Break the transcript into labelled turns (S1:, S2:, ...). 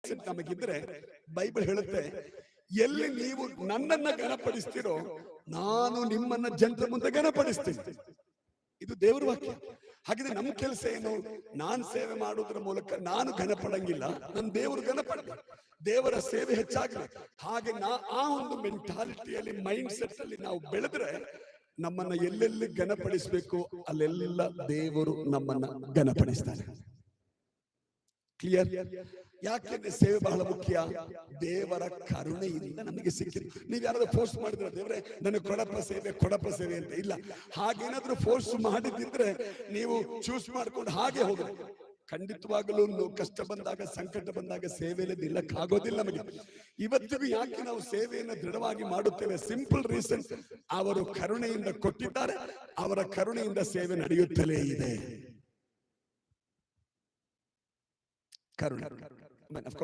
S1: Set ನಮಗಿದ್ರೆ Bible ಹೇಳುತ್ತೆ, ಎಲ್ಲಿ ನೀವು ನನ್ನನ್ನ ಘನಪಡಿಸ್ತೀರೋ ನಾನು ನಿಮ್ಮನ್ನ ಜನರ ಮುಂದೆ ಘನಪಡಿಸ್ತೀನಿ. ಇದು ದೇವರ ವಾಕ್ಯ. ಹಾಗಿದ್ರೆ ನಮ್ಮ ಕೆಲಸ ಏನು? ನಾನ್ ಸೇವೆ ಮಾಡೋದ್ರ ಮೂಲಕ ನಾನು ಘನಪಡಂಗಿಲ್ಲ, ನನ್ನ ದೇವರು ಘನಪಡಲಿ, ದೇವರ ಸೇವೆ ಹೆಚ್ಚಾಗಲಿ. ಹಾಗೆ ಆ ಒಂದು ಮೆಂಟಾಲಿಟಿಯಲ್ಲಿ, ಮೈಂಡ್ ಸೆಟ್ ಅಲ್ಲಿ ನಾವು ಬೆಳೆದ್ರೆ ನಮ್ಮನ್ನ ಎಲ್ಲೆಲ್ಲಿ ಘನಪಡಿಸ್ಬೇಕು ಅಲ್ಲೆಲ್ಲ ದೇವರು ನಮ್ಮನ್ನ ಘನಪಡಿಸ್ತಾನೆ. ಕ್ಲಿಯರ್? ಯಾಕೆಂದ್ರೆ ಸೇವೆ ಬಹಳ ಮುಖ್ಯ. ದೇವರ ಕರುಣೆಯಿಂದ ನಮಗೆ ಸಿಕ್ಕಿದೆ. ನೀವ್ ಯಾರಾದ್ರೂ ಫೋರ್ಸ್ ಮಾಡಿದ್ರೆ, ದೇವರೇ ನನಗೆ ಕೊಡಪ ಸೇವೆ ಅಂತ ಇಲ್ಲ. ಹಾಗೇನಾದ್ರೂ ಫೋರ್ಸ್ ಮಾಡಿದ್ರೆ ನೀವು ಚೂಸ್ ಮಾಡ್ಕೊಂಡು ಹಾಗೆ ಹೋಗ್ರಿ. ಖಂಡಿತವಾಗಲೂ ಕಷ್ಟ ಬಂದಾಗ, ಸಂಕಟ ಬಂದಾಗ ಸೇವೆಯಲ್ಲಿ ನಿಲ್ಲಕ್ಕಾಗೋದಿಲ್ಲ ನಮಗೆ. ಇವತ್ತಿಗೂ ಯಾಕೆ ನಾವು ಸೇವೆಯನ್ನು ದೃಢವಾಗಿ ಮಾಡುತ್ತೇವೆ? ಸಿಂಪಲ್ ರೀಸನ್, ಅವರು ಕರುಣೆಯಿಂದ ಕೊಟ್ಟಿದ್ದಾರೆ, ಅವರ ಕರುಣೆಯಿಂದ ಸೇವೆ ನಡೆಯುತ್ತಲೇ ಇದೆ. ಕರುಣೆ, of course.